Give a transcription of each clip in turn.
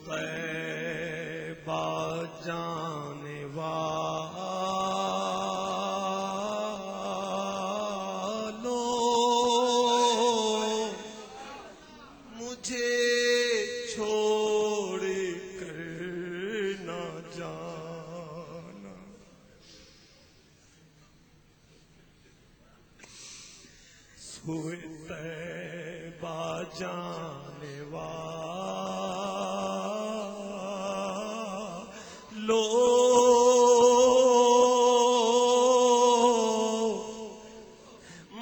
طیبہ جانے والوں مجھے چھوڑ کر نہ جانا، سوئے طیبہ جانے والوں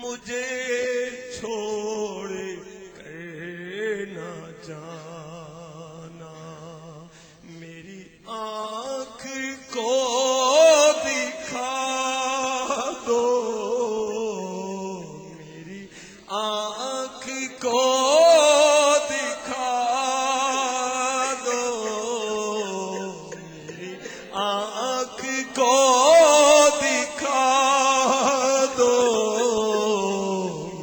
مجھے چھوڑ کر نہ جانا، میری آنکھ کو دکھا دو، میری آنکھ کو دکھا دو، میری آنکھ کو دکھا دو،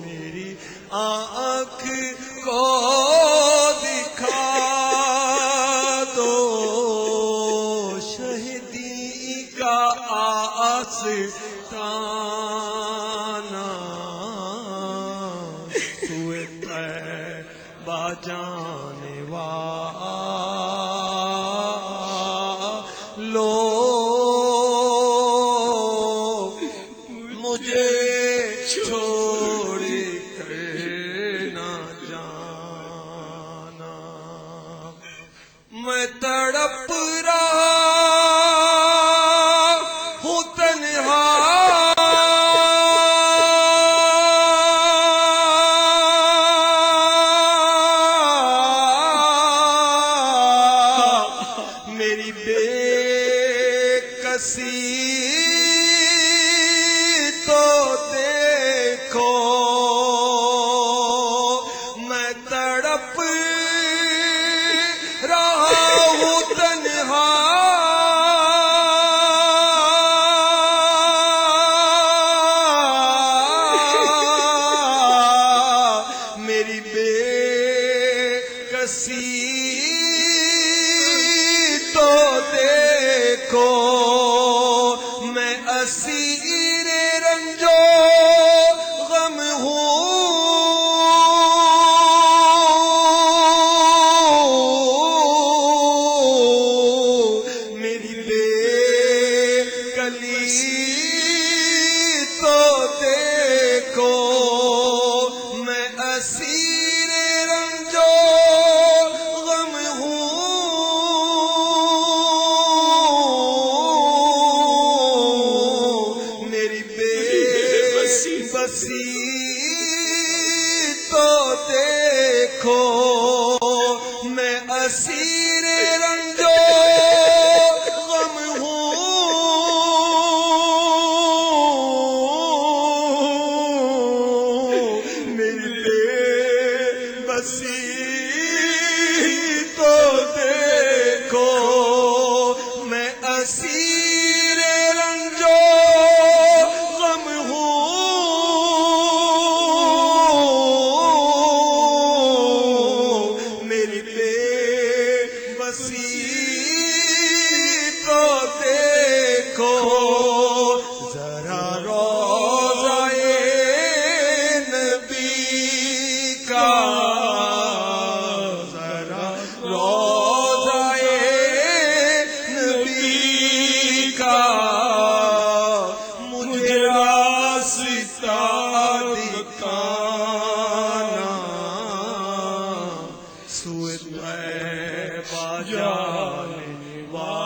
میری آنکھ کو دکھا دو، شہیدی کا آستانہ سوئے طیبہ جانے والوں مجھے چھوڑ کر نہ جانا، میں تڑپ رہا ہوں تنہا، میری بے کسی تو دیکھو، میں تڑپ رہا ہوں تنہا، میری بے کسی تو دیکھو، میں اسیر رنج و غم ہوں، میری بے کلی تو دیکھو، میں اسیر رنج و غم ہوں، میری بے بسی تو دیکھو، میں اسیر رنج و غم ہوں، میری بے بسی تو دیکھو، میں اسیر رنج و غم ہوں، میری بے بسی تو دیکھو، ذرا روضہ نبی کا، ذرا روضہ نبی کا مجھے راستہ دکھانا، سوئے طیبہ جانے والوں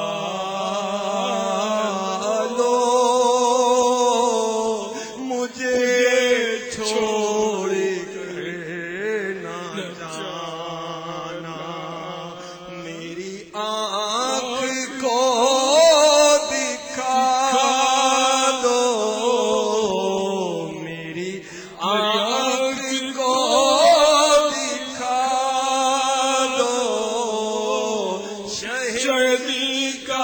مجھے چھوڑ کر نہ جانا، میری آنکھ کو دکھا دو، میری آنکھ کو دکھا دو، شہیدی کا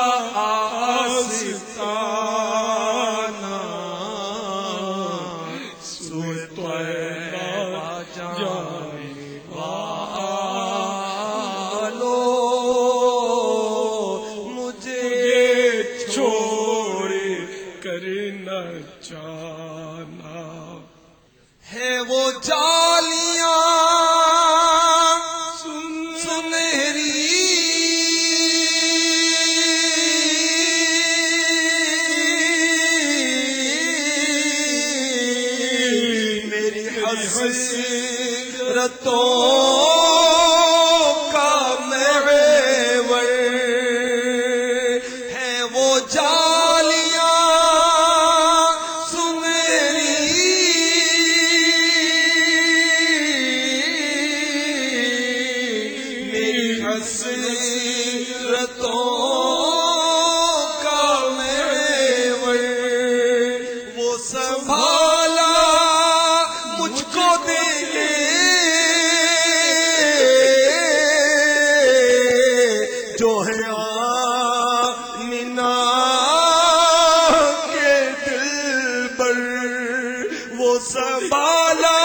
نصیرتوں کا محور وہ سنبھالا مجھ کو دیں گے جو ہے آمینہ کے دل پر وہ سنبھالا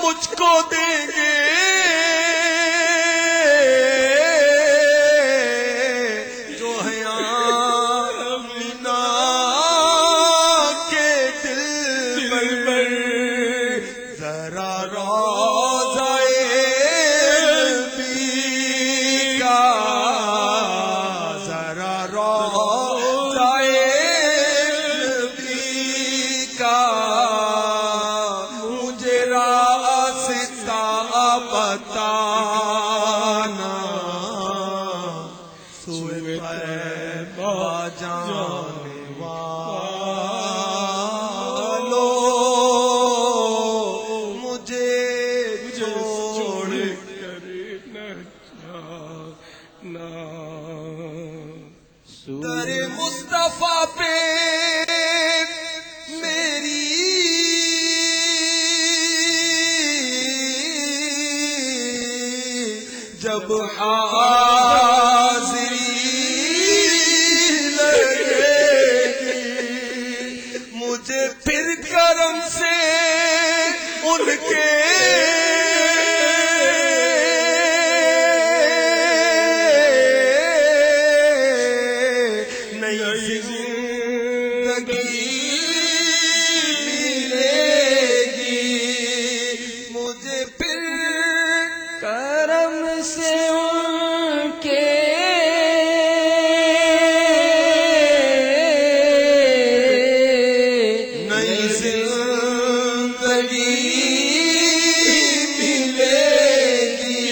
مجھ کو دیں گے جو ہے آمینہ کے دل پر ذرا روضہ نبی کا ذرا روضہ نبی کا مجھے راستہ بتانا سوئے طیبہ جانے والوں مجھے چھوڑ کر نہ جانا در مصطفیٰ پہ میری جب حاضری لگے گی مجھے پھر کرم سے ان کے نئی زندگی ملے گی مجھے پھر کرم سے ان کے نئی زندگی ملے گی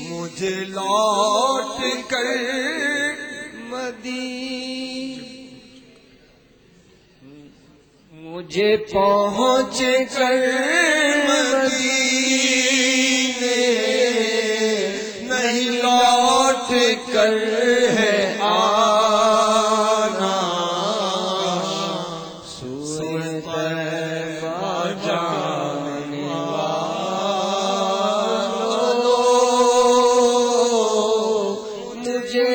مجھے لوٹ کر مجھے پہنچ کر مدینے نہیں لوٹ کر ہے آنا سوئے طیبہ جانے والوں مجھے